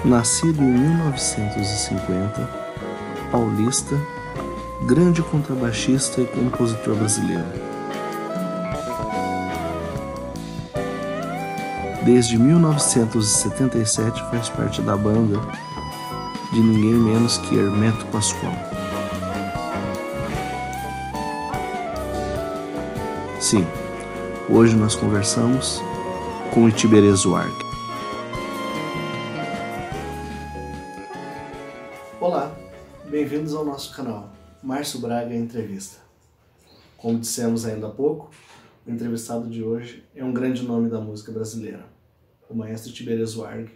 Nascido em 1950, paulista, grande contrabaixista e compositor brasileiro. Desde 1977 faz parte da banda de ninguém menos que Hermeto Pascoal. Sim, hoje nós conversamos com Itiberê Zuark. Olá, bem-vindos ao nosso canal Márcio Braga Entrevista. Como dissemos ainda há pouco, o entrevistado de hoje é um grande nome da música brasileira, o maestro Itiberê Zuark.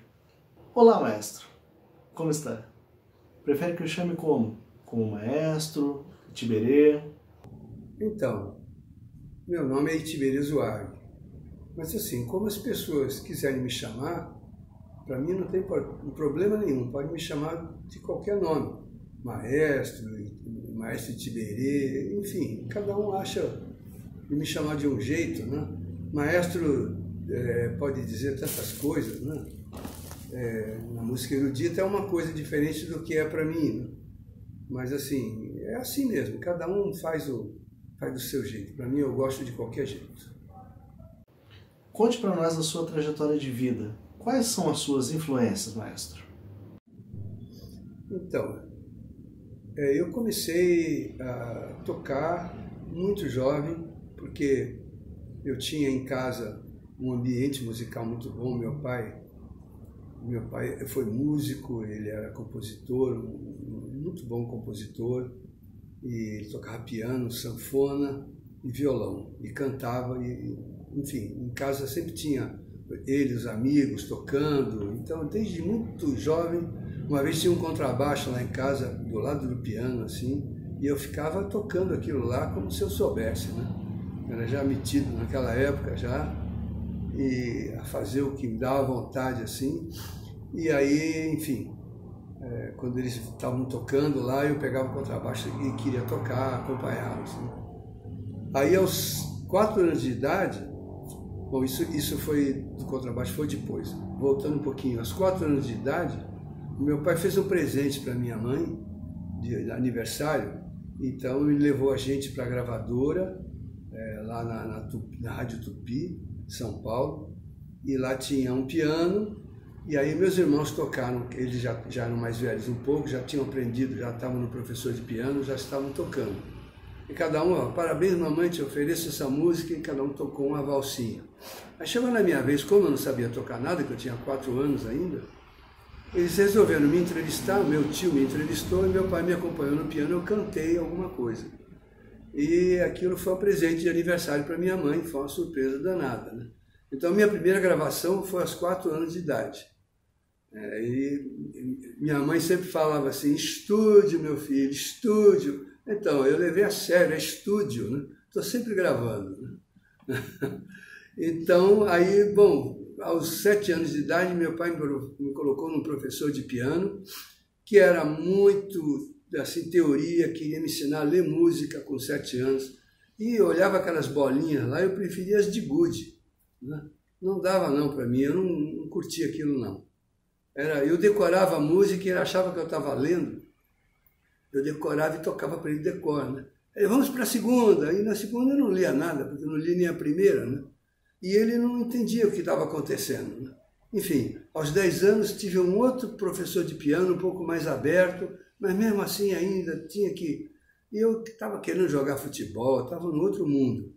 Olá, maestro, como está? Prefere que eu chame como? Como maestro, Itiberê? Então, meu nome é Itiberê Zuark, mas assim, como as pessoas quiserem me chamar, para mim não tem problema nenhum, pode me chamar de qualquer nome, maestro, maestro Itiberê, enfim, cada um acha de me chamar de um jeito, né? Maestro pode dizer tantas coisas, né? Na música erudita é uma coisa diferente do que é para mim, né? Mas assim, é assim mesmo, cada um faz do seu jeito. Para mim, eu gosto de qualquer jeito. Conte para nós a sua trajetória de vida. Quais são as suas influências, maestro? Então, eu comecei a tocar muito jovem, porque eu tinha em casa um ambiente musical muito bom. Meu pai foi músico, ele era compositor, um muito bom compositor, e ele tocava piano, sanfona e violão, e cantava, enfim, em casa sempre tinha ele, os amigos, tocando. Então, desde muito jovem, uma vez tinha um contrabaixo lá em casa, do lado do piano, assim, e eu ficava tocando aquilo lá como se eu soubesse, né? Era já metido naquela época, já, e a fazer o que me dava vontade, assim. E aí, enfim, quando eles estavam tocando lá, eu pegava o contrabaixo e queria tocar, acompanhá-los, né? Aí, aos 4 anos de idade, bom, isso foi, do contrabaixo foi depois, voltando um pouquinho, aos 4 anos de idade, meu pai fez um presente para minha mãe, de aniversário. Então ele levou a gente para a gravadora, lá na Rádio Tupi, São Paulo, e lá tinha um piano, e aí meus irmãos tocaram, eles já eram mais velhos um pouco, já tinham aprendido, já estavam no professor de piano, já estavam tocando. E cada um, parabéns mamãe, te ofereço essa música, e cada um tocou uma valsinha. Aí chegou na minha vez, como eu não sabia tocar nada, que eu tinha 4 anos ainda, eles resolveram me entrevistar, meu tio me entrevistou e meu pai me acompanhou no piano, eu cantei alguma coisa. E aquilo foi um presente de aniversário para minha mãe, foi uma surpresa danada, né? Então a minha primeira gravação foi aos 4 anos de idade. E minha mãe sempre falava assim, estúdio meu filho, estúdio. Então eu levei a sério, é estúdio, né? Estou sempre gravando, né? Então aí, bom, aos 7 anos de idade, meu pai me colocou num professor de piano, que era muito, assim, teoria, queria me ensinar a ler música com 7 anos. E eu olhava aquelas bolinhas lá, eu preferia as de gude, né? Não dava não para mim, eu não curtia aquilo não. Eu decorava a música e ele achava que eu estava lendo. Eu decorava e tocava para ele decor, né? Aí, vamos para a segunda. E na segunda eu não lia nada, porque eu não li nem a primeira, né? E ele não entendia o que estava acontecendo, né? Enfim, aos 10 anos tive um outro professor de piano, um pouco mais aberto, mas mesmo assim ainda tinha que... E eu estava querendo jogar futebol, estava no outro mundo.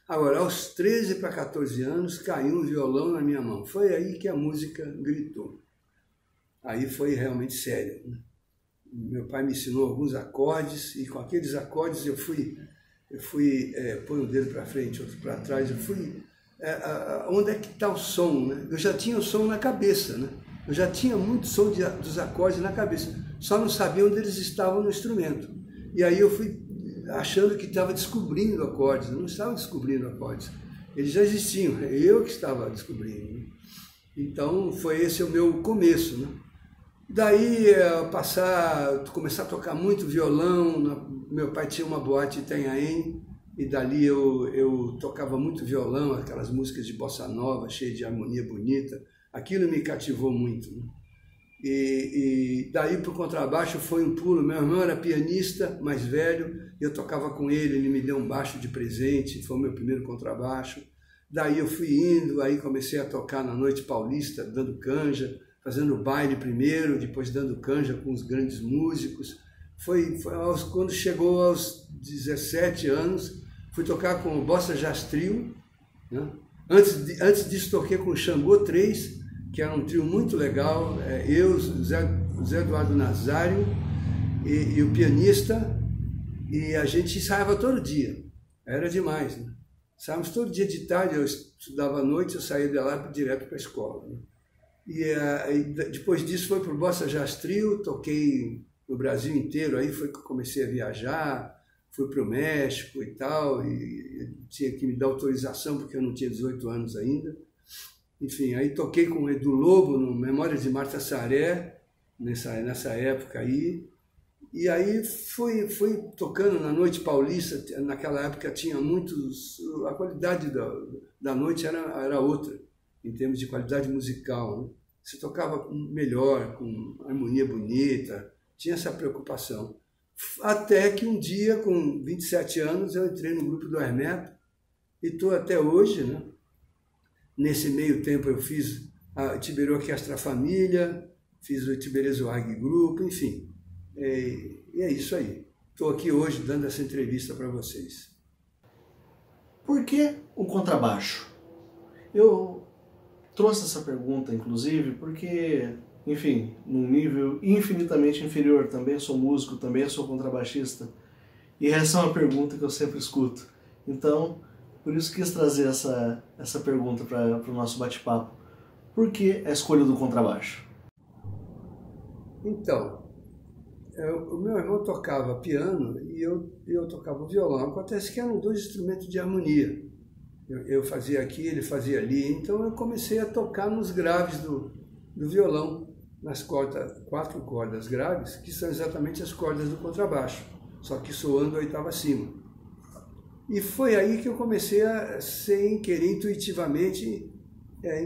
Agora, aos 13 para 14 anos, caiu um violão na minha mão. Foi aí que a música gritou. Aí foi realmente sério, né? Meu pai me ensinou alguns acordes, e com aqueles acordes eu fui põe o dedo para frente, outro para trás, eu fui... onde é que está o som, né? Eu já tinha o som na cabeça, né? Eu já tinha muito som dos acordes na cabeça, só não sabia onde eles estavam no instrumento. E aí eu fui achando que estava descobrindo acordes, não estava descobrindo acordes, eles já existiam, eu que estava descobrindo, né? Então foi esse o meu começo, né? Daí começar a tocar muito violão. Meu pai tinha uma boate em Itanhaém, e dali eu tocava muito violão, aquelas músicas de bossa nova, cheias de harmonia bonita. Aquilo me cativou muito, né? E daí para o contrabaixo foi um pulo. Meu irmão era pianista, mais velho, eu tocava com ele me deu um baixo de presente, foi o meu primeiro contrabaixo. Daí eu fui indo, aí comecei a tocar na Noite Paulista, dando canja, fazendo baile primeiro, depois dando canja com os grandes músicos. Quando chegou aos 17 anos, fui tocar com o Bossa Jazz Trio, né? Antes disso toquei com o Xangô 3, que era um trio muito legal, eu, Zé Eduardo Nazário e o pianista, e a gente ensaiava todo dia, era demais, né? Ensaiávamos todo dia de tarde, eu estudava à noite, eu saía de lá direto para a escola, né? E depois disso foi para o Bossa Jazz Trio, toquei no Brasil inteiro, aí foi que eu comecei a viajar, fui para o México e tal, e tinha que me dar autorização porque eu não tinha 18 anos ainda. Enfim, aí toquei com o Edu Lobo no Memórias de Marta Saré, nessa época aí. E aí fui tocando na Noite Paulista. Naquela época tinha muitos... A qualidade da noite era outra, em termos de qualidade musical, né? Se tocava melhor, com harmonia bonita, tinha essa preocupação. Até que um dia, com 27 anos, eu entrei no grupo do Hermeto e estou até hoje, né? Nesse meio tempo eu fiz a Tiberê Orquestra Família, fiz o Tiberê Zoarg Grupo, enfim. E é isso aí. Estou aqui hoje dando essa entrevista para vocês. Por que o contrabaixo? Eu trouxe essa pergunta, inclusive, porque, enfim, num nível infinitamente inferior, também sou músico, também sou contrabaixista, e essa é uma pergunta que eu sempre escuto. Então, por isso quis trazer essa pergunta para o nosso bate-papo. Por que a escolha do contrabaixo? Então, o meu irmão tocava piano e eu tocava violão. Acontece que eram dois instrumentos de harmonia. Eu fazia aqui, ele fazia ali. Então eu comecei a tocar nos graves do violão, nas 4 cordas graves, que são exatamente as cordas do contrabaixo, só que soando a oitava acima. E foi aí que eu comecei a, sem querer, intuitivamente,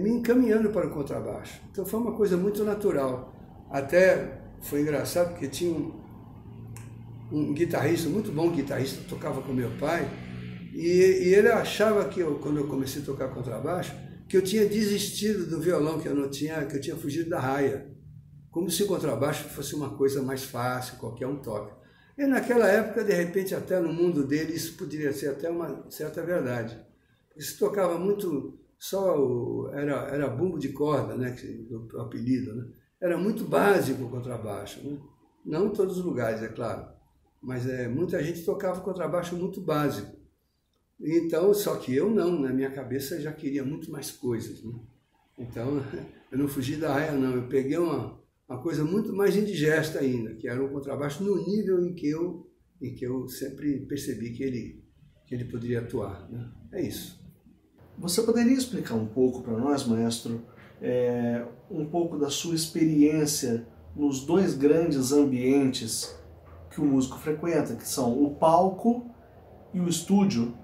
me encaminhando para o contrabaixo. Então foi uma coisa muito natural. Até foi engraçado porque tinha um guitarrista, muito bom guitarrista, tocava com meu pai, e ele achava que quando eu comecei a tocar contrabaixo, que eu tinha desistido do violão, que eu tinha fugido da raia. Como se o contrabaixo fosse uma coisa mais fácil, qualquer um toca. E naquela época, de repente, até no mundo dele, isso poderia ser até uma certa verdade. Isso tocava muito, era bumbo de corda, né, o apelido, né? Era muito básico o contrabaixo, né? Não em todos os lugares, é claro, mas muita gente tocava contrabaixo muito básico. Então, só que eu não, na minha cabeça já queria muito mais coisas, né? Então, eu não fugi da raia, não. Eu peguei uma coisa muito mais indigesta ainda, que era um contrabaixo no nível em que eu sempre percebi que ele poderia atuar, né? É isso. Você poderia explicar um pouco para nós, maestro, um pouco da sua experiência nos dois grandes ambientes que o músico frequenta, que são o palco e o estúdio?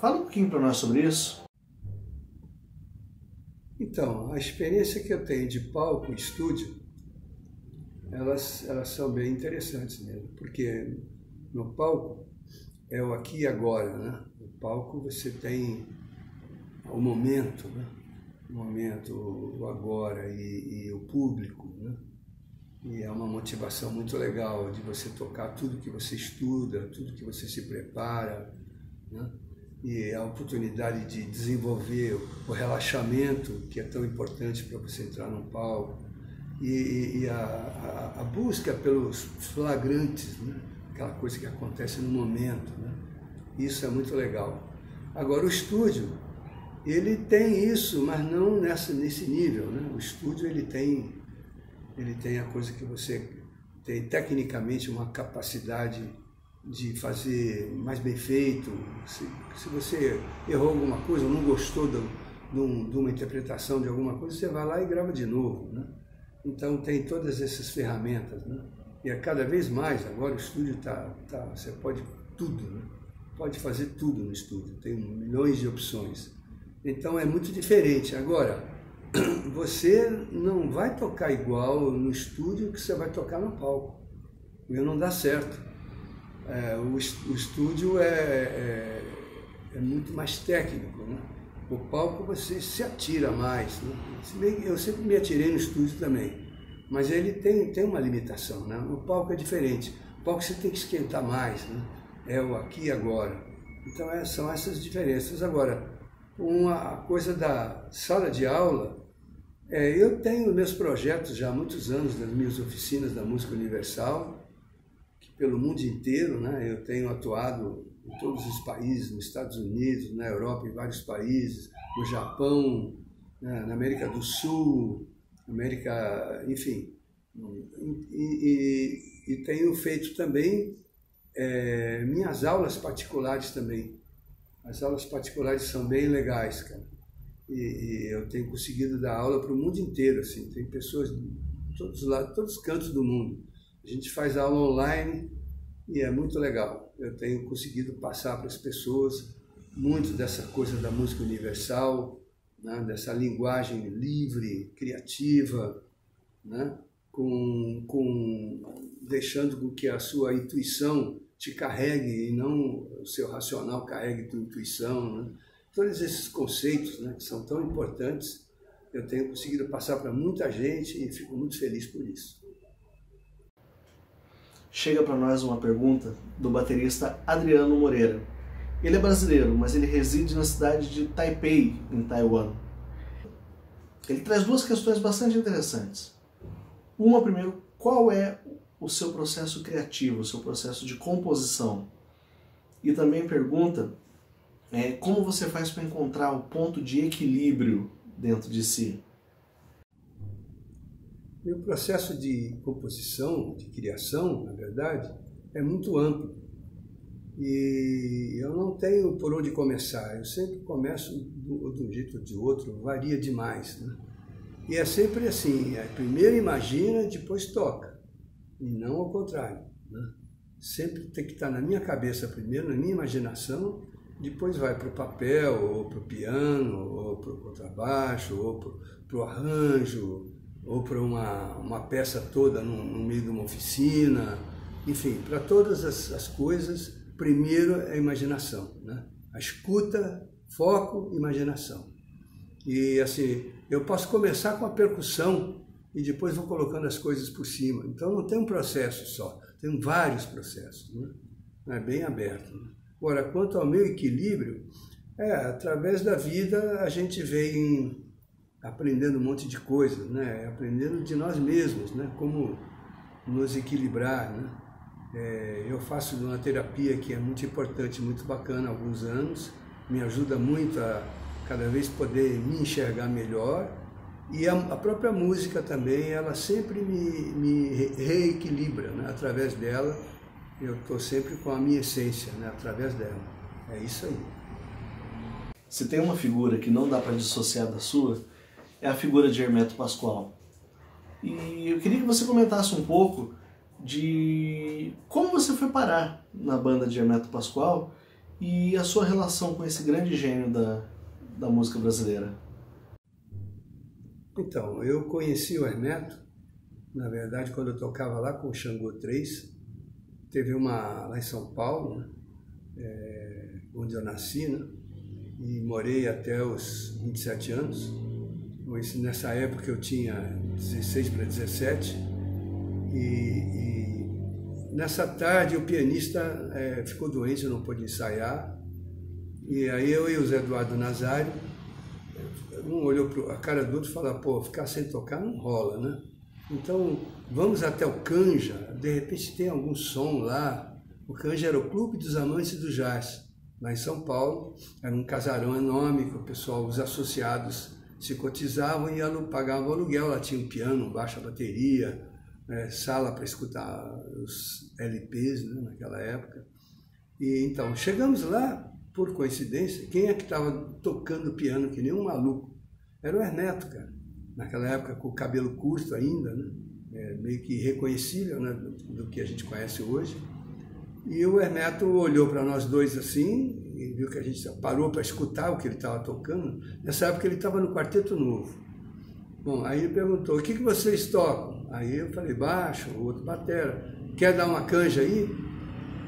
Fala um pouquinho para nós sobre isso. Então, a experiência que eu tenho de palco e estúdio, elas são bem interessantes mesmo, porque no palco é o aqui e agora, né? No palco você tem o momento, né? O momento, o agora e o público, né? E é uma motivação muito legal de você tocar tudo que você estuda, tudo que você se prepara, né? E a oportunidade de desenvolver o relaxamento, que é tão importante para você entrar num palco, e a busca pelos flagrantes, né? Aquela coisa que acontece no momento, né? Isso é muito legal. Agora, o estúdio, ele tem isso, mas não nesse nível, né? O estúdio, ele tem a coisa que você tem tecnicamente uma capacidade de fazer mais bem feito. Se você errou alguma coisa ou não gostou de uma interpretação de alguma coisa, você vai lá e grava de novo, né? Então tem todas essas ferramentas, né? E cada vez mais, agora o estúdio você pode tudo, né? Pode fazer tudo no estúdio, tem milhões de opções. Então é muito diferente. Agora, você não vai tocar igual no estúdio que você vai tocar no palco. E não dá certo. O estúdio é muito mais técnico, né? O palco você se atira mais, né? Eu sempre me atirei no estúdio também, mas ele tem uma limitação, né? O palco é diferente. O palco você tem que esquentar mais, né? É o aqui e agora. Então são essas diferenças. Agora, uma coisa da sala de aula, eu tenho meus projetos já há muitos anos, das minhas oficinas da música universal, que pelo mundo inteiro, né? Eu tenho atuado em todos os países, nos Estados Unidos, na Europa, em vários países, no Japão, né? Na América do Sul, América, enfim. E tenho feito também minhas aulas particulares também. As aulas particulares são bem legais, cara. E eu tenho conseguido dar aula para o mundo inteiro, assim. Tem pessoas de todos os lados, todos os cantos do mundo. A gente faz aula online e é muito legal. Eu tenho conseguido passar para as pessoas muito dessa coisa da música universal, né? Dessa linguagem livre, criativa, né? Deixando com que a sua intuição te carregue e não o seu racional carregue tua intuição, né? Todos esses conceitos, né, que são tão importantes, eu tenho conseguido passar para muita gente e fico muito feliz por isso. Chega para nós uma pergunta do baterista Adriano Moreira. Ele é brasileiro, mas ele reside na cidade de Taipei, em Taiwan. Ele traz duas questões bastante interessantes. Uma, primeiro, qual é o seu processo criativo, o seu processo de composição? E também pergunta como você faz para encontrar o ponto de equilíbrio dentro de si? Meu processo de composição, de criação, na verdade, é muito amplo. E eu não tenho por onde começar. Eu sempre começo de um jeito ou de outro, varia demais, né? E é sempre assim, primeiro imagina, depois toca. E não ao contrário, né? Sempre tem que estar na minha cabeça primeiro, na minha imaginação, depois vai para o papel, ou para o piano, ou para o contrabaixo, ou para o arranjo, ou para uma peça toda no meio de uma oficina. Enfim, para todas as coisas, primeiro é a imaginação, né? A escuta, foco, imaginação. E assim, eu posso começar com a percussão e depois vou colocando as coisas por cima. Então não tem um processo só, tem vários processos, né? É bem aberto, né? Agora, quanto ao meu equilíbrio, através da vida a gente vem aprendendo um monte de coisas, né? Aprendendo de nós mesmos, né? Como nos equilibrar, né? Eu faço uma terapia que é muito importante, muito bacana há alguns anos, me ajuda muito a cada vez poder me enxergar melhor, e a própria música também, ela sempre me reequilibra, né? Através dela, eu estou sempre com a minha essência, né? Através dela. É isso aí. Se tem uma figura que não dá para dissociar da sua, é a figura de Hermeto Pascoal. E eu queria que você comentasse um pouco de como você foi parar na banda de Hermeto Pascoal e a sua relação com esse grande gênio da música brasileira. Então, eu conheci o Hermeto, na verdade, quando eu tocava lá com o Xangô 3, teve uma lá em São Paulo, né? Onde eu nasci, né? E morei até os 27 anos. Nessa época eu tinha 16 para 17, e nessa tarde o pianista ficou doente, não pôde ensaiar, e aí eu e o Zé Eduardo Nazário, um olhou para a cara do outro e falou: pô, ficar sem tocar não rola, né? Então vamos até o Canja, de repente tem algum som lá. O Canja era o Clube dos Amantes do Jazz, lá em São Paulo, era um casarão enorme que o pessoal, os associados, se cotizavam e pagavam aluguel. Lá tinha um piano, baixo, bateria, sala para escutar os LPs, né, naquela época. E então, chegamos lá, por coincidência, quem é que estava tocando piano que nem um maluco? Era o Hermeto, cara. Naquela época, com o cabelo curto ainda, né? Meio que irreconhecível, né, do que a gente conhece hoje. E o Hermeto olhou para nós dois assim, e viu que a gente parou para escutar o que ele estava tocando. Nessa época ele estava no Quarteto Novo. Bom, aí ele perguntou, o que vocês tocam? Aí eu falei, baixo, o outro batera. Quer dar uma canja aí?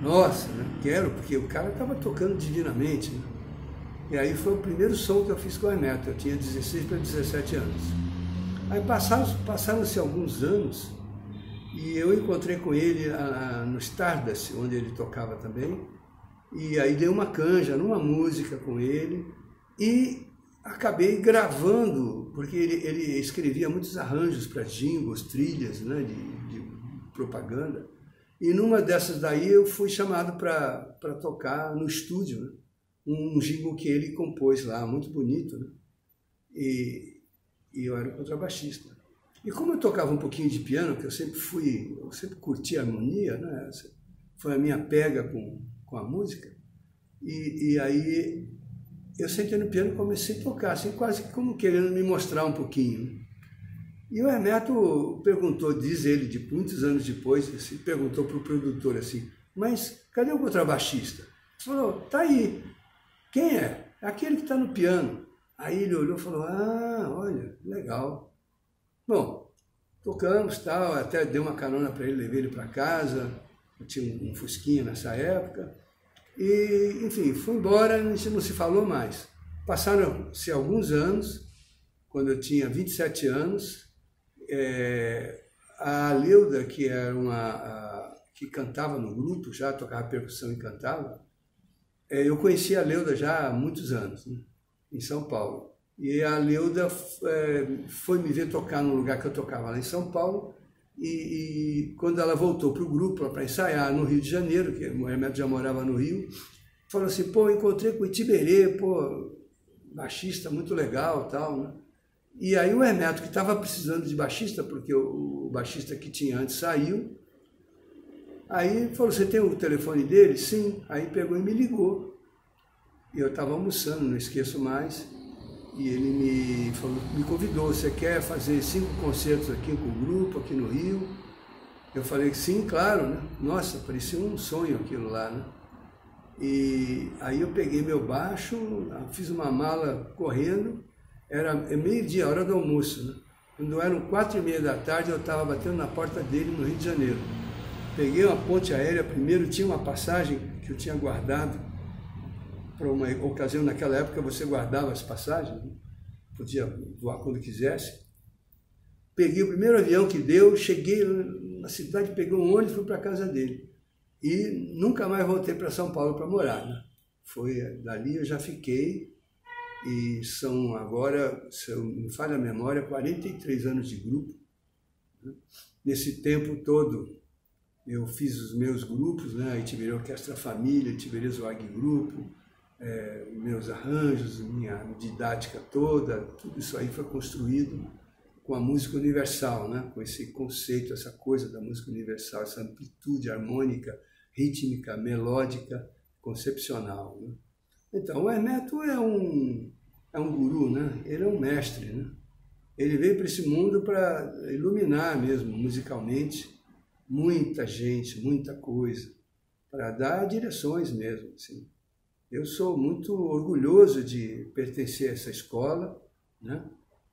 Nossa, né? Quero, porque o cara estava tocando divinamente. Né? E aí foi o primeiro som que eu fiz com o Hermeto, eu tinha 16 para 17 anos. Aí passaram-se alguns anos e eu encontrei com ele no Stardust, onde ele tocava também, e aí dei uma canja numa música com ele e acabei gravando, porque ele escrevia muitos arranjos para jingles, trilhas, né, de propaganda, e numa dessas daí eu fui chamado para tocar no estúdio, né, um jingle que ele compôs lá, muito bonito, né, e eu era o contrabaixista. E como eu tocava um pouquinho de piano, que eu sempre curti a harmonia, né, foi a minha pega com a música, e aí eu sentei no piano e comecei a tocar, assim, quase como querendo me mostrar um pouquinho. E o Hermeto perguntou, diz ele, de muitos anos depois, assim, perguntou para o produtor assim, mas cadê o contrabaixista? Ele falou, tá aí. Quem é? É aquele que está no piano. Aí ele olhou e falou, ah, olha, legal. Bom, tocamos, tal, até dei uma carona para ele, levei ele para casa, eu tinha um fusquinha nessa época. E, enfim, fui embora, a gente não se falou mais. Passaram-se alguns anos, quando eu tinha 27 anos, a Leuda, que era que cantava no grupo, já tocava percussão e cantava, eu conhecia a Leuda já há muitos anos, né, em São Paulo. E a Leuda foi me ver tocar num lugar que eu tocava lá em São Paulo, e quando ela voltou para o grupo, para ensaiar no Rio de Janeiro, que o Hermeto já morava no Rio, falou assim, pô, encontrei com o Itiberê, pô, baixista muito legal, tal, né? E aí o Hermeto, que estava precisando de baixista, porque o baixista que tinha antes saiu, aí falou, você tem o telefone dele? Sim. Aí pegou e me ligou. E eu estava almoçando, não esqueço mais, e ele me convidou, você quer fazer 5 concertos aqui com o grupo, aqui no Rio? Eu falei que sim, claro, né? Nossa, parecia um sonho aquilo lá, né? E aí eu peguei meu baixo, fiz uma mala correndo, era meio-dia, hora do almoço, né? Quando eram 4h30 da tarde, eu estava batendo na porta dele no Rio de Janeiro. Peguei uma ponte aérea, primeiro tinha uma passagem que eu tinha guardado, para uma ocasião, naquela época você guardava as passagens, né? Podia voar quando quisesse. Peguei o primeiro avião que deu, cheguei na cidade, peguei um ônibus e fui para a casa dele. E nunca mais voltei para São Paulo para morar, né? Dali eu já fiquei, e são agora, se eu me falha a memória, 43 anos de grupo, né? Nesse tempo todo eu fiz os meus grupos, né? A Itiberê Orquestra Família, Itiberê Zoag Grupo, meus arranjos, minha didática toda, tudo isso aí foi construído com a música universal, né? Com esse conceito, essa coisa da música universal, essa amplitude harmônica, rítmica, melódica, concepcional, né? Então, o Hermeto é um guru, né? Ele é um mestre, né? Ele veio para esse mundo para iluminar mesmo, musicalmente, muita gente, muita coisa, para dar direções mesmo, assim. Eu sou muito orgulhoso de pertencer a essa escola, né?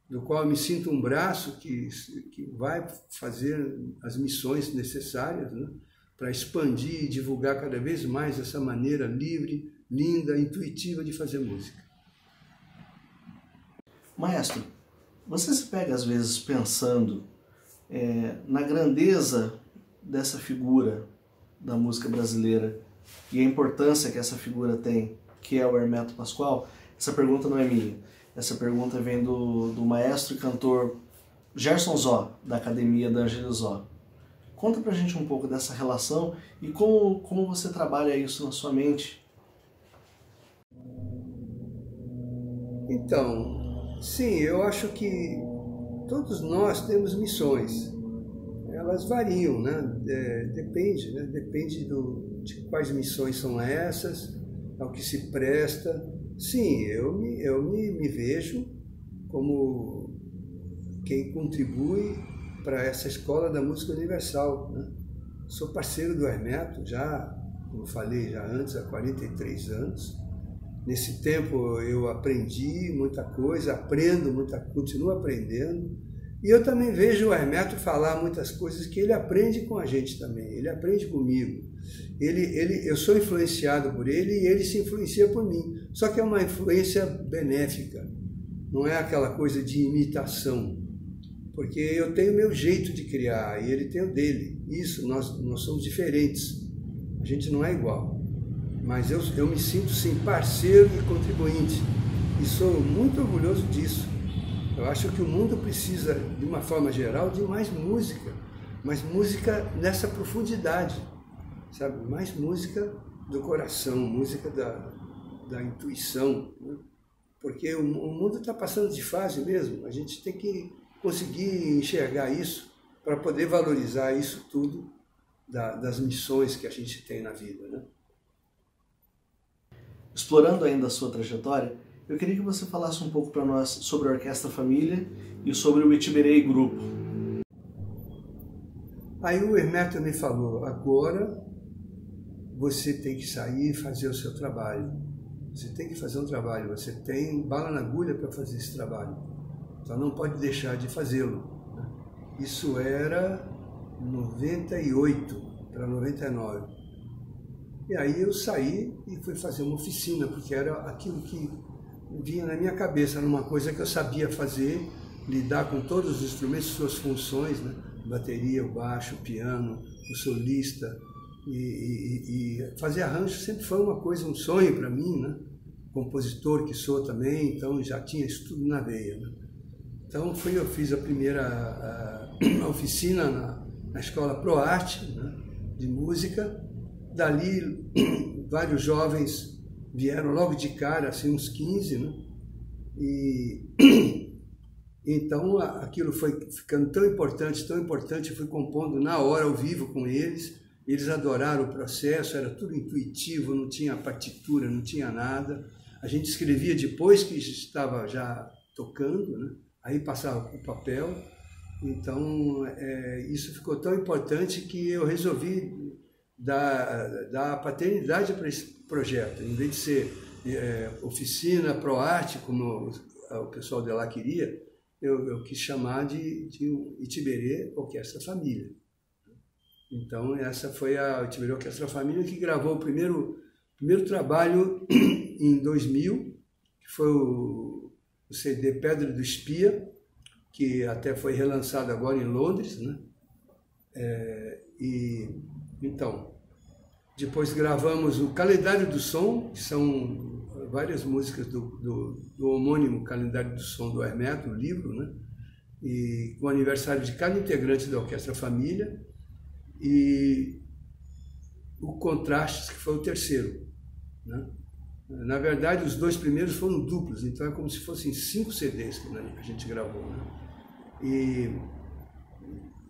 Do qual eu me sinto um braço que vai fazer as missões necessárias, né? Para expandir e divulgar cada vez mais essa maneira livre, linda, intuitiva de fazer música. Maestro, você se pega às vezes pensando na grandeza dessa figura da música brasileira e a importância que essa figura tem, que é o Hermeto Pascoal? Essa pergunta não é minha, essa pergunta vem do maestro e cantor Gerson Zó, da Academia da Angelo Zó. Conta pra gente um pouco dessa relação e como você trabalha isso na sua mente. Então, sim, eu acho que todos nós temos missões. Elas variam, né? Depende, né? Depende de quais missões são essas, ao que se presta. Sim, eu me vejo como quem contribui para essa escola da música universal, né? Sou parceiro do Hermeto já, como falei já antes, há 43 anos. Nesse tempo eu aprendi muita coisa, continuo aprendendo. E eu também vejo o Hermeto falar muitas coisas que ele aprende com a gente também, ele aprende comigo. Eu sou influenciado por ele e ele se influencia por mim. Só que é uma influência benéfica, não é aquela coisa de imitação. Porque eu tenho meu jeito de criar e ele tem o dele. Isso, nós somos diferentes, a gente não é igual. Mas eu me sinto, sim, parceiro e contribuinte. E sou muito orgulhoso disso. Eu acho que o mundo precisa, de uma forma geral, de mais música. Mas música nessa profundidade, sabe? Mais música do coração, música da intuição. Né? Porque o mundo está passando de fase mesmo. A gente tem que conseguir enxergar isso para poder valorizar isso tudo das missões que a gente tem na vida. Né? Explorando ainda a sua trajetória, eu queria que você falasse um pouco para nós sobre a Orquestra Família e sobre o Itiberê Grupo. Aí o Hermeto me falou, agora você tem que sair e fazer o seu trabalho. Você tem que fazer um trabalho, você tem bala na agulha para fazer esse trabalho. Então não pode deixar de fazê-lo. Isso era 98 para 99. E aí eu saí e fui fazer uma oficina, porque era aquilo que vinha na minha cabeça, era uma coisa que eu sabia fazer, lidar com todos os instrumentos, suas funções, né? Bateria, o baixo, o piano, o solista, e fazer arranjo sempre foi uma coisa, um sonho para mim, né? Compositor que sou também, então já tinha isso tudo na veia. Né? Então eu fiz a primeira oficina na escola ProArte, né? De música. Dali vários jovens vieram logo de cara, assim, uns 15, né? E então aquilo foi ficando tão importante, eu fui compondo na hora, ao vivo com eles. Eles adoraram o processo, era tudo intuitivo, não tinha partitura, não tinha nada. A gente escrevia depois que estava já tocando, né? Aí passava para o papel. Então isso ficou tão importante que eu resolvi dar paternidade para esse projeto. Em vez de ser oficina ProArte, como o pessoal de lá queria, eu quis chamar de Itiberê Orquestra Família. Então essa foi a Itiberê Orquestra Família que gravou o primeiro trabalho em 2000, que foi o CD Pedra do Espia, que até foi relançado agora em Londres, né? Então, depois gravamos o Calendário do Som, que são várias músicas do homônimo Calendário do Som do Hermeto, o livro, né? E com o aniversário de cada integrante da Orquestra Família, e o Contrastes, que foi o terceiro. Né? Na verdade, os dois primeiros foram duplos, então é como se fossem 5 CDs que a gente gravou. Né? E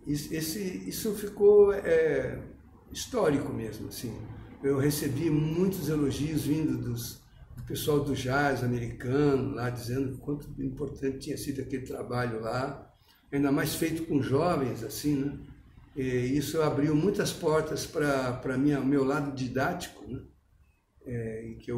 isso ficou histórico mesmo. Assim. Eu recebi muitos elogios vindo do pessoal do jazz americano, lá dizendo quanto importante tinha sido aquele trabalho lá, ainda mais feito com jovens, assim, né? E isso abriu muitas portas para o meu lado didático, né? E que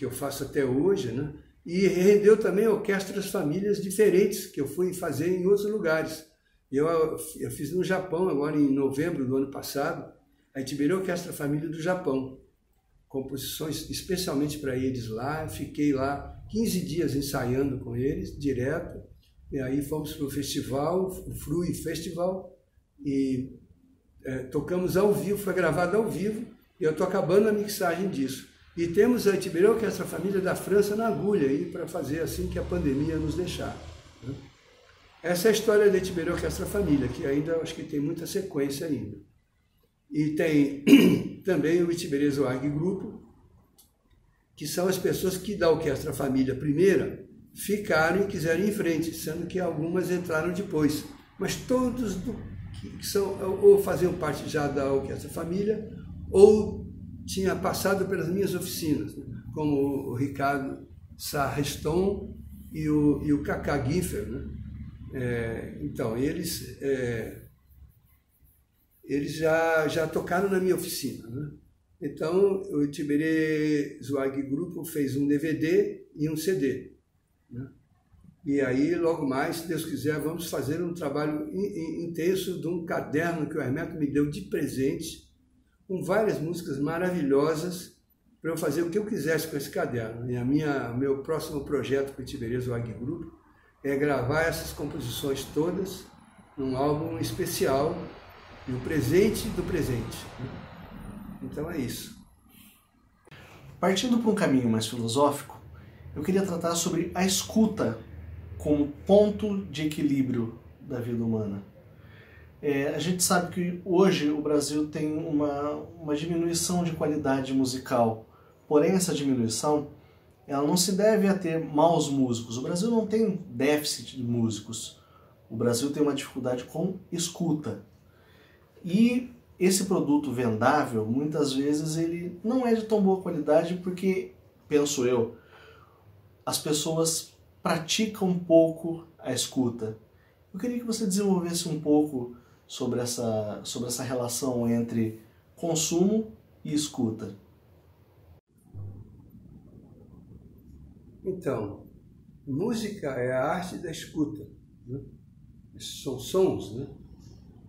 eu faço até hoje, né? E rendeu também orquestras famílias diferentes que eu fui fazer em outros lugares. Eu fiz no Japão, agora em novembro do ano passado, a Itiberê Orquestra Família do Japão. Composições especialmente para eles lá, fiquei lá 15 dias ensaiando com eles, direto, e aí fomos para o festival, o Frui Festival, e tocamos ao vivo, foi gravado ao vivo, e eu estou acabando a mixagem disso. E temos a Itiberê Orquestra Família da França na agulha aí para fazer assim que a pandemia nos deixar. Né? Essa é a história da Itiberê Orquestra Família, que ainda acho que tem muita sequência ainda. E tem também o Itiberê Zweig Grupo, que são as pessoas que da Orquestra Família primeira ficaram e quiseram ir em frente, sendo que algumas entraram depois. Mas todos que são ou faziam parte já da Orquestra Família ou tinha passado pelas minhas oficinas, né? Como o Ricardo Sarreston e o Cacá Giffer, né? Então, eles já tocaram na minha oficina, né? Então, o Itiberê Zweig Grupo fez um DVD e um CD, né? E aí, logo mais, se Deus quiser, vamos fazer um trabalho intenso de um caderno que o Hermeto me deu de presente, com várias músicas maravilhosas, para eu fazer o que eu quisesse com esse caderno. E meu próximo projeto com o Tiberês Wag Group é gravar essas composições todas num álbum especial, e o presente do presente. Então é isso. Partindo para um caminho mais filosófico, eu queria tratar sobre a escuta como ponto de equilíbrio da vida humana. A gente sabe que hoje o Brasil tem uma diminuição de qualidade musical, porém essa diminuição ela não se deve a ter maus músicos. O Brasil não tem déficit de músicos, o Brasil tem uma dificuldade com escuta. E esse produto vendável, muitas vezes, ele não é de tão boa qualidade porque, penso eu, as pessoas praticam um pouco a escuta. Eu queria que você desenvolvesse um pouco sobre essa relação entre consumo e escuta. Então, música é a arte da escuta, né? São sons, né?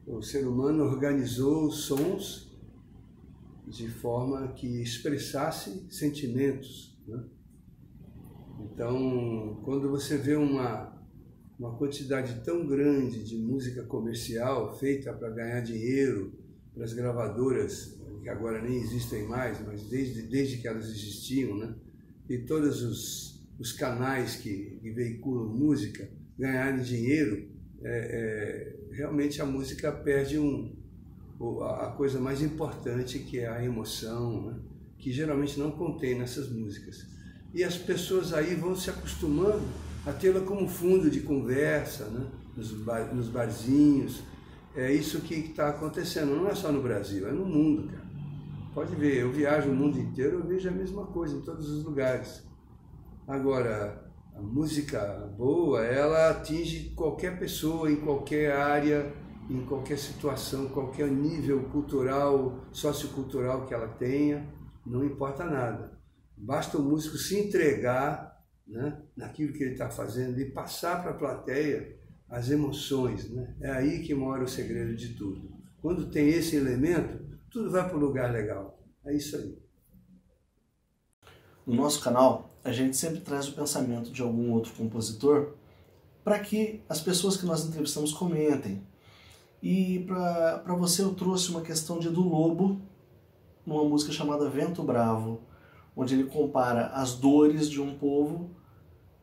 O ser humano organizou os sons de forma que expressasse sentimentos, né? Então, quando você vê uma quantidade tão grande de música comercial feita para ganhar dinheiro, para as gravadoras, que agora nem existem mais, mas desde que elas existiam, né? E todos os canais que veiculam música ganharem dinheiro, realmente a música perde a coisa mais importante, que é a emoção, né? Que geralmente não contém nessas músicas. E as pessoas aí vão se acostumando a tê-la como fundo de conversa, né? Nos barzinhos. É isso que está acontecendo, não é só no Brasil, é no mundo, cara. Pode ver, eu viajo o mundo inteiro, eu vejo a mesma coisa em todos os lugares. Agora, a música boa, ela atinge qualquer pessoa, em qualquer área, em qualquer situação, qualquer nível cultural, sociocultural que ela tenha, não importa nada. Basta o músico se entregar, né, naquilo que ele está fazendo e passar para a plateia as emoções, né? É aí que mora o segredo de tudo. Quando tem esse elemento, tudo vai para o lugar legal. É isso aí. No nosso canal, a gente sempre traz o pensamento de algum outro compositor para que as pessoas que nós entrevistamos comentem. E para você eu trouxe uma questão de Edu Lobo, numa música chamada Vento Bravo, onde ele compara as dores de um povo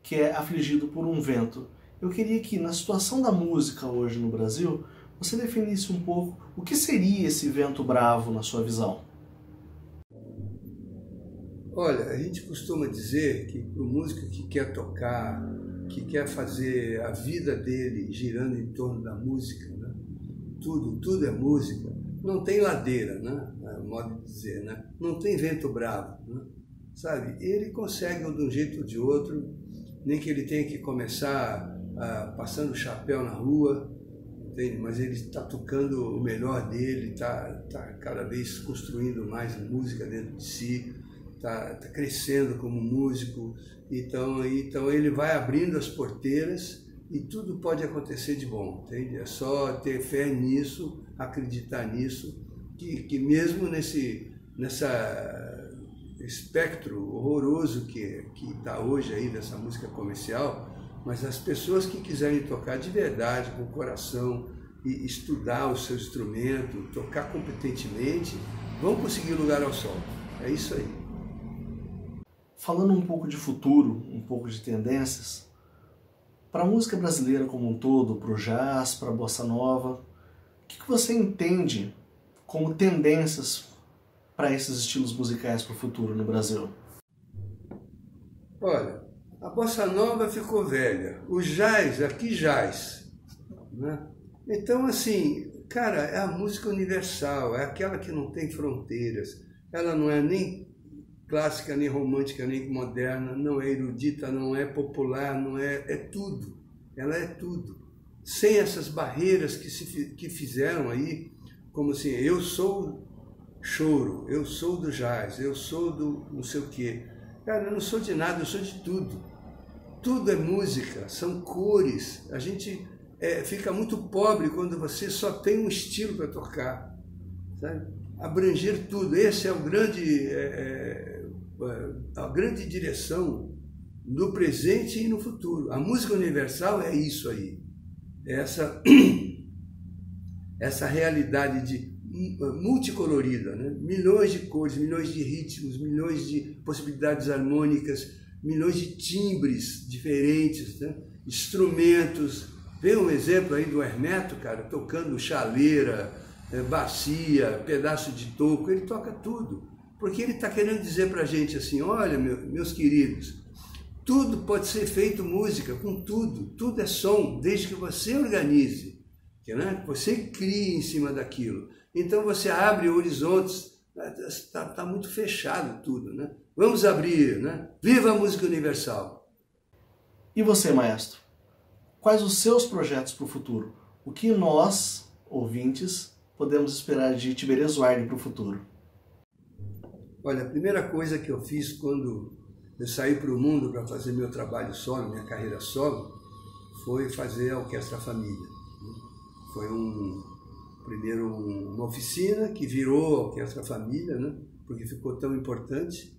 que é afligido por um vento. Eu queria que, na situação da música hoje no Brasil, você definisse um pouco o que seria esse vento bravo na sua visão. Olha, a gente costuma dizer que para o músico que quer tocar, que quer fazer a vida dele girando em torno da música, né? Tudo é música, não tem ladeira, né? É o modo de dizer, né? Não tem vento bravo, né? Sabe? Ele consegue de um jeito ou de outro, nem que ele tenha que começar passando o chapéu na rua, entende? Mas ele está tocando o melhor dele, está cada vez construindo mais música dentro de si, está crescendo como músico, então ele vai abrindo as porteiras e tudo pode acontecer de bom, entende? É só ter fé nisso, acreditar nisso, que mesmo nesse espectro horroroso que está hoje aí dessa música comercial, mas as pessoas que quiserem tocar de verdade, com o coração, e estudar o seu instrumento, tocar competentemente, vão conseguir lugar ao sol. É isso aí. Falando um pouco de futuro, um pouco de tendências, para a música brasileira como um todo, para o jazz, para a bossa nova, o que você entende como tendências para esses estilos musicais para o futuro no Brasil? Olha, a bossa nova ficou velha, o jazz, aqui jazz, né? Então, assim, cara, é a música universal, é aquela que não tem fronteiras, ela não é nem clássica, nem romântica, nem moderna, não é erudita, não é popular, não é tudo, ela é tudo, sem essas barreiras que fizeram aí, como assim, eu sou choro, eu sou do jazz, eu sou do não sei o quê. Cara, eu não sou de nada, eu sou de tudo. tudo é música, são cores. A gente fica muito pobre quando você só tem um estilo para tocar, sabe? Abranger tudo, esse é o grande, a grande direção no presente e no futuro. A música universal é isso aí, essa realidade multicolorida, né? Milhões de cores, milhões de ritmos, milhões de possibilidades harmônicas, milhões de timbres diferentes, né? Instrumentos. Vê um exemplo aí do Hermeto, cara, tocando chaleira, bacia, pedaço de toco, ele toca tudo. Porque ele está querendo dizer para a gente assim, olha, meus queridos, tudo pode ser feito música, com tudo, tudo é som, desde que você organize, né? Você crie em cima daquilo. Então você abre horizontes, está muito fechado tudo, né? Vamos abrir, né? Viva a música universal! E você, maestro? Quais os seus projetos para o futuro? O que nós, ouvintes, podemos esperar de Tiberias Ward para o futuro? Olha, a primeira coisa que eu fiz quando eu saí para o mundo para fazer meu trabalho solo, minha carreira solo, foi fazer a Orquestra Família. Foi primeiro uma oficina que virou a Orquestra Família, né? Porque ficou tão importante.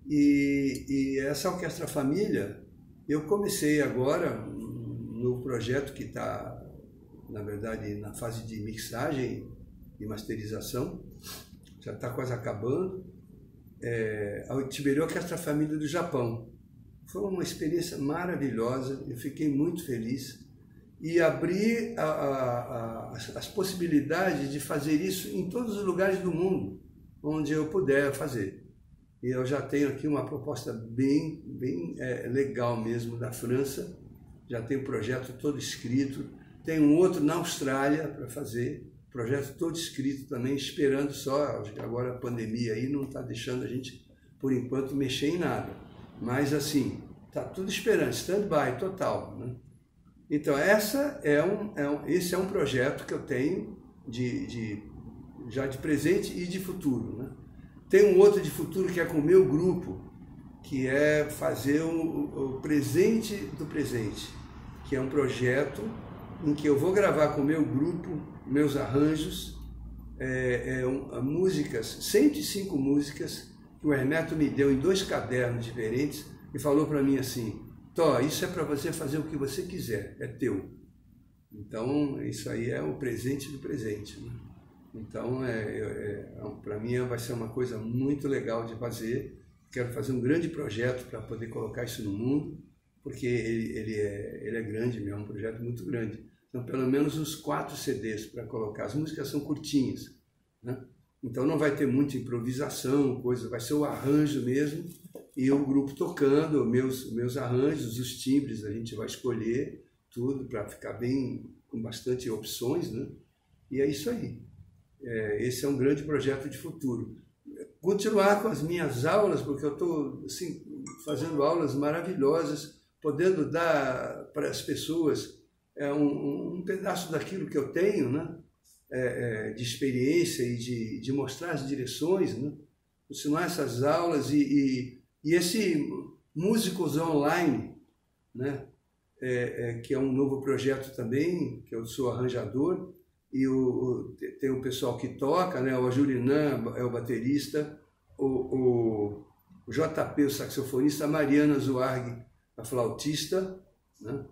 E essa Orquestra Família, eu comecei agora no projeto que está, na verdade, na fase de mixagem e masterização, já está quase acabando, a Tiberi Orquestra Família do Japão. Foi uma experiência maravilhosa, eu fiquei muito feliz. E abrir as possibilidades de fazer isso em todos os lugares do mundo, onde eu puder fazer. E eu já tenho aqui uma proposta bem legal mesmo da França, já tenho o projeto todo escrito, tem um outro na Austrália para fazer, projeto todo escrito também, esperando só, agora a pandemia aí não está deixando a gente, por enquanto, mexer em nada. Mas assim, está tudo esperando, stand-by total, né? Então, esse é um projeto que eu tenho já de presente e de futuro, né? Tem um outro de futuro que é com o meu grupo, que é fazer o presente do presente, que é um projeto em que eu vou gravar com o meu grupo, meus arranjos, músicas, 105 músicas, que o Hermeto me deu em 2 cadernos diferentes e falou para mim assim, Tó, isso é para você fazer o que você quiser, é teu. Então, isso aí é o presente do presente, né? Então, para mim vai ser uma coisa muito legal de fazer. Quero fazer um grande projeto para poder colocar isso no mundo, porque ele é grande mesmo, é um projeto muito grande. Então, pelo menos uns 4 CDs para colocar. As músicas são curtinhas, né? Então, não vai ter muita improvisação, vai ser o arranjo mesmo, e o grupo tocando, meus arranjos, os timbres, a gente vai escolher tudo para ficar bem, com bastante opções, né? E é isso aí. Esse é um grande projeto de futuro. Continuar com as minhas aulas, porque eu estou assim, fazendo aulas maravilhosas, podendo dar para as pessoas um pedaço daquilo que eu tenho, né? De experiência e de mostrar as direções, né? Continuar essas aulas e esse Músicos Online, né? Que é um novo projeto também, que eu sou arranjador, e tem o pessoal que toca, né? O Ajurinã é o baterista, o JP, o saxofonista, a Mariana Zuarg, a flautista, né?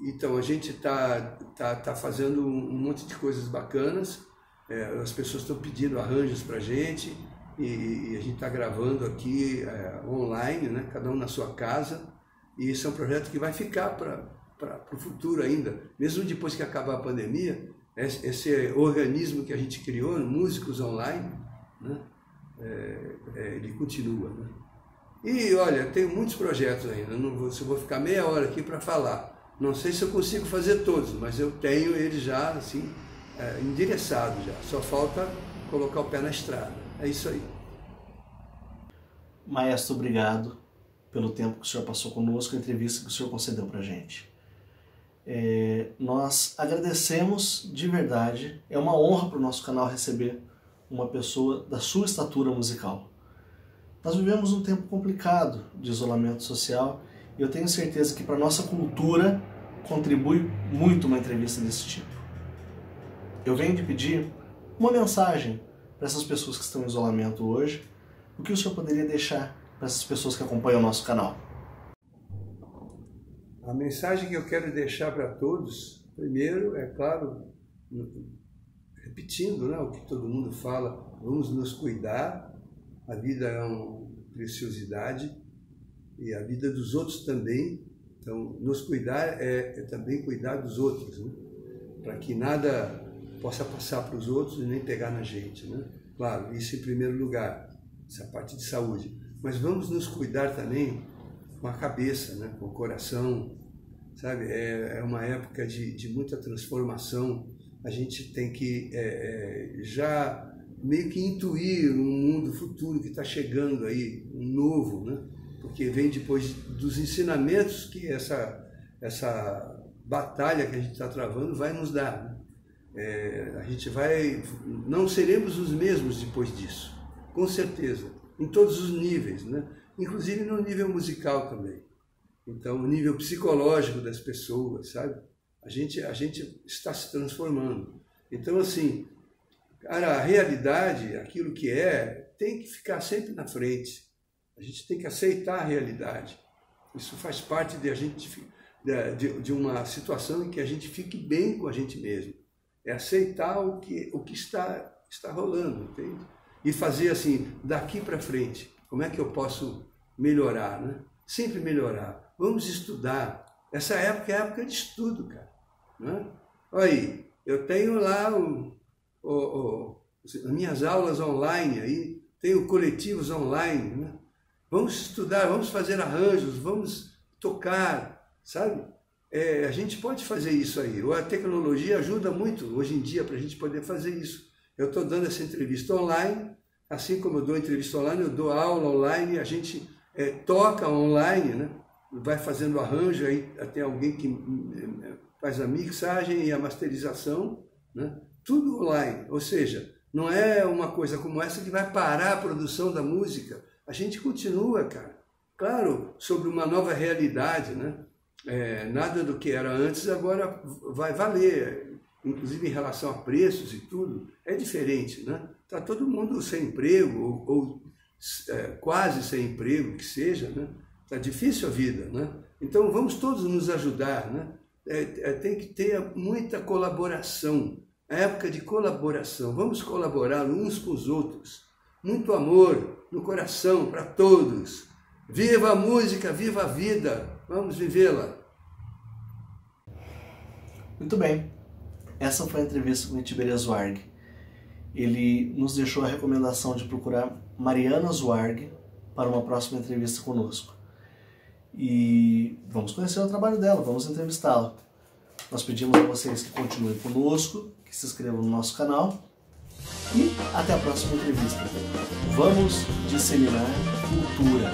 Então a gente tá fazendo um monte de coisas bacanas, as pessoas estão pedindo arranjos para a gente, e a gente está gravando aqui online, né? Cada um na sua casa, e esse é um projeto que vai ficar para o futuro ainda, mesmo depois que acabar a pandemia. Esse organismo que a gente criou, Músicos Online, né? Ele continua, né? E olha, tem muitos projetos ainda, se eu vou ficar meia hora aqui para falar, não sei se eu consigo fazer todos, mas eu tenho eles já assim, endereçados já, só falta colocar o pé na estrada, é isso aí. Maestro, obrigado pelo tempo que o senhor passou conosco, a entrevista que o senhor concedeu para a gente. Nós agradecemos de verdade, é uma honra para o nosso canal receber uma pessoa da sua estatura musical. Nós vivemos um tempo complicado de isolamento social e eu tenho certeza que para a nossa cultura contribui muito uma entrevista desse tipo. Eu venho de pedir uma mensagem para essas pessoas que estão em isolamento hoje. O que o senhor poderia deixar para essas pessoas que acompanham o nosso canal? A mensagem que eu quero deixar para todos, primeiro, é claro, repetindo, né, o que todo mundo fala, vamos nos cuidar, a vida é uma preciosidade e a vida dos outros também, então nos cuidar é também cuidar dos outros, né, para que nada possa passar para os outros e nem pegar na gente, né? Claro, isso em primeiro lugar, essa parte de saúde, mas vamos nos cuidar também com a cabeça, né, com o coração, sabe? É uma época de muita transformação. A gente tem que já meio que intuir um mundo futuro que está chegando aí, um novo, né? Porque vem depois dos ensinamentos que essa batalha que a gente está travando vai nos dar, né? A gente não seremos os mesmos depois disso, com certeza, em todos os níveis, né? Inclusive no nível musical também. Então, o nível psicológico das pessoas, sabe? A gente está se transformando. Então, assim, cara, a realidade, aquilo que tem que ficar sempre na frente. A gente tem que aceitar a realidade. Isso faz parte de uma situação em que a gente fique bem com a gente mesmo. É aceitar o que está rolando, entende? E fazer assim, daqui para frente, como é que eu posso melhorar, né? Sempre melhorar. Vamos estudar. Essa época é época de estudo, cara. Né? Olha aí, eu tenho lá as minhas aulas online, aí, tenho coletivos online. Né? Vamos estudar, vamos fazer arranjos, vamos tocar, sabe? A gente pode fazer isso aí. A tecnologia ajuda muito hoje em dia para a gente poder fazer isso. Eu estou dando essa entrevista online, assim como eu dou entrevista online, eu dou aula online, a gente toca online, né? Vai fazendo arranjo, aí tem alguém que faz a mixagem e a masterização, né? Tudo online, ou seja, não é uma coisa como essa que vai parar a produção da música, a gente continua, cara, claro, sobre uma nova realidade, né? Nada do que era antes agora vai valer, inclusive em relação a preços e tudo, é diferente, né? Está todo mundo sem emprego, ou quase sem emprego, que seja, né? Está difícil a vida, né? Então vamos todos nos ajudar, né? Tem que ter muita colaboração, a época de colaboração, vamos colaborar uns com os outros, muito amor no coração para todos, viva a música, viva a vida, vamos vivê-la. Muito bem, essa foi a entrevista com o Tiberia Zuarg. Ele nos deixou a recomendação de procurar Mariana Zuarg para uma próxima entrevista conosco. E vamos conhecer o trabalho dela, vamos entrevistá-la. Nós pedimos a vocês que continuem conosco, que se inscrevam no nosso canal e até a próxima entrevista. Vamos disseminar cultura.